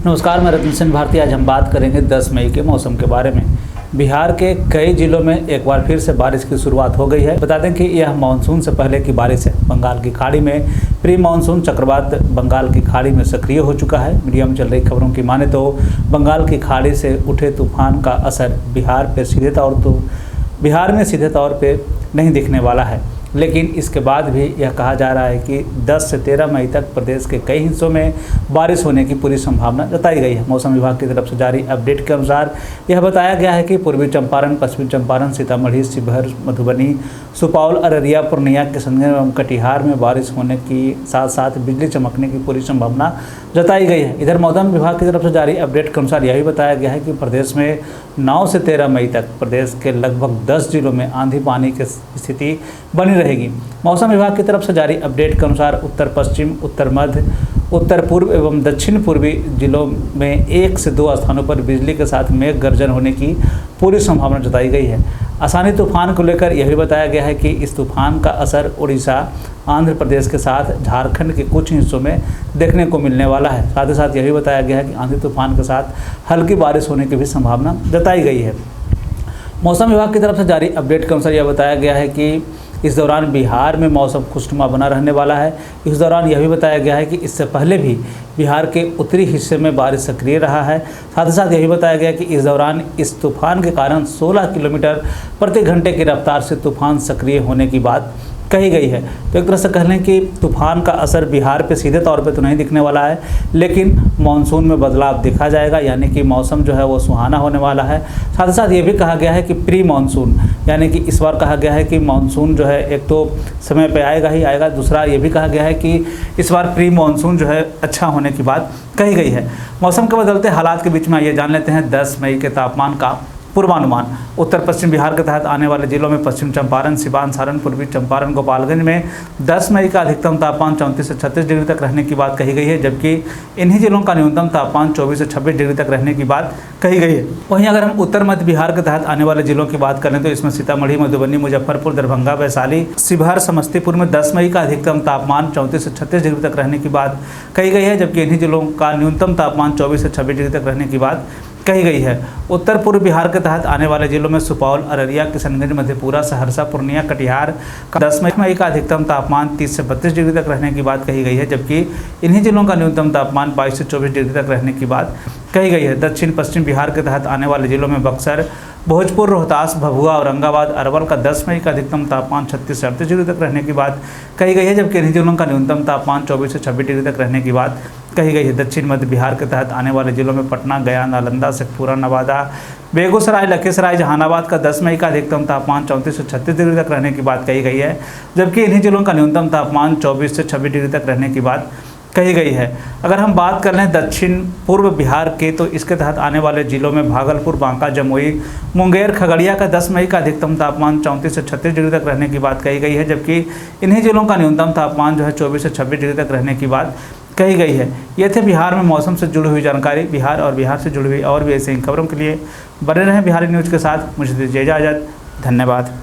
नमस्कार, मैं रतन सेन भारती। आज हम बात करेंगे 10 मई के मौसम के बारे में। बिहार के कई जिलों में एक बार फिर से बारिश की शुरुआत हो गई है। बता दें कि यह मानसून से पहले की बारिश है। बंगाल की खाड़ी में प्री मानसून चक्रवात बंगाल की खाड़ी में सक्रिय हो चुका है। मीडिया में चल रही खबरों की माने तो बंगाल की खाड़ी से उठे तूफान का असर बिहार में सीधे तौर पर नहीं दिखने वाला है, लेकिन इसके बाद भी यह कहा जा रहा है कि 10 से 13 मई तक प्रदेश के कई हिस्सों में बारिश होने की पूरी संभावना जताई गई है। मौसम विभाग की तरफ से जारी अपडेट के अनुसार यह बताया गया है कि पूर्वी चंपारण, पश्चिमी चंपारण, सीतामढ़ी, शिवहर, मधुबनी, सुपौल, अररिया, पूर्णिया, किशनगंज एवं कटिहार में बारिश होने की साथ साथ बिजली चमकने की पूरी संभावना जताई गई है। इधर मौसम विभाग की तरफ से जारी अपडेट के अनुसार यह भी बताया गया है कि प्रदेश में 9 से 13 मई तक प्रदेश के लगभग 10 जिलों में आंधी पानी की स्थिति बनी रहेगी। मौसम विभाग की तरफ से जारी अपडेट के अनुसार उत्तर पश्चिम, उत्तर मध्य, उत्तर पूर्व एवं दक्षिण पूर्वी जिलों में 1 से 2 स्थानों पर बिजली के साथ मेघ गर्जन होने की पूरी संभावना जताई गई है। आसानी तूफान को लेकर यह भी बताया गया है कि इस तूफान का असर उड़ीसा, आंध्र प्रदेश के साथ झारखंड के कुछ हिस्सों में देखने को मिलने वाला है। साथ ही साथ यह भी बताया गया है कि आंधी तूफान के साथ हल्की बारिश होने की भी संभावना जताई गई है। मौसम विभाग की तरफ से जारी अपडेट के अनुसार यह बताया गया है कि इस दौरान बिहार में मौसम खुशनुमा बना रहने वाला है। इस दौरान यह भी बताया गया है कि इससे पहले भी बिहार के उत्तरी हिस्से में बारिश सक्रिय रहा है। साथ ही साथ यह भी बताया गया कि इस दौरान इस तूफान के कारण 16 किलोमीटर प्रति घंटे की रफ्तार से तूफान सक्रिय होने की बात कही गई है। तो एक तरह से कह लें कि तूफान का असर बिहार पे सीधे तौर पे तो नहीं दिखने वाला है, लेकिन मानसून में बदलाव दिखा जाएगा, यानी कि मौसम जो है वो सुहाना होने वाला है। साथ ही साथ ये भी कहा गया है कि प्री मानसून, यानी कि इस बार कहा गया है कि मानसून जो है एक तो समय पे आएगा ही आएगा, दूसरा ये भी कहा गया है कि इस बार प्री मानसून जो है अच्छा होने की बात कही गई है। मौसम के बदलते हालात के बीच में आइए जान लेते हैं 10 मई के तापमान का पूर्वानुमान। उत्तर पश्चिम बिहार के तहत आने वाले जिलों में पश्चिम चंपारण, सिवान, सारण, पूर्वी चंपारण, गोपालगंज में 10 मई का अधिकतम तापमान 34 से 36 डिग्री तक रहने की बात कही गई है, जबकि इन्हीं जिलों का न्यूनतम तापमान 24 से 26 डिग्री तक रहने की बात कही गई है। वहीं अगर हम उत्तर मध्य बिहार के तहत आने वाले जिलों की बात करें तो इसमें सीतामढ़ी, मधुबनी, मुजफ्फरपुर, दरभंगा, वैशाली, शिवहर, समस्तीपुर में 10 मई का अधिकतम तापमान 34 से 36 डिग्री तक रहने की बात कही गई है, जबकि इन्हीं जिलों का न्यूनतम तापमान 24 से 26 डिग्री तक रहने की बात कही गई है। उत्तर पूर्व बिहार के तहत आने वाले जिलों में सुपौल, अररिया, किशनगंज, मधेपुरा, सहरसा, पूर्णिया, कटिहार का 10 मई का अधिकतम तापमान 30 से 32 डिग्री तक रहने की बात कही गई है, जबकि इन्हीं जिलों का न्यूनतम तापमान 22 से 24 डिग्री तक रहने की बात कही गई है। दक्षिण पश्चिम बिहार के तहत आने वाले जिलों में बक्सर, भोजपुर, रोहतास, भभुआ, औरंगाबाद, अरवल का 10 मई का अधिकतम तापमान 36 से 38 डिग्री तक रहने की बात कही गई है, जबकि इन्हीं जिलों का न्यूनतम तापमान 24 से 26 डिग्री तक रहने की बात कही गई है। दक्षिण मध्य बिहार के तहत आने वाले जिलों में पटना, गया, नालंदा, शेखपुरा, नवादा, बेगूसराय, लखीसराय, जहानाबाद का 10 मई का अधिकतम तापमान 34 से 36 डिग्री तक रहने की बात कही गई है, जबकि इन्हीं जिलों का न्यूनतम तापमान 24 से 26 डिग्री तक रहने की बात कही गई है। अगर हम बात कर लें दक्षिण पूर्व बिहार के तो इसके तहत आने वाले जिलों में भागलपुर, बांका, जमुई, मुंगेर, खगड़िया का 10 मई का अधिकतम तापमान 34 से 36 डिग्री तक रहने की बात कही गई है, जबकि इन्हीं जिलों का न्यूनतम तापमान जो है 24 से 26 डिग्री तक रहने की बात कही गई है। ये थे बिहार में मौसम से जुड़ी हुई जानकारी। बिहार और बिहार से जुड़ी हुई और भी ऐसे ही खबरों के लिए बने रहें बिहारी न्यूज़ के साथ। मुझे दीजिए इजाज़त। धन्यवाद।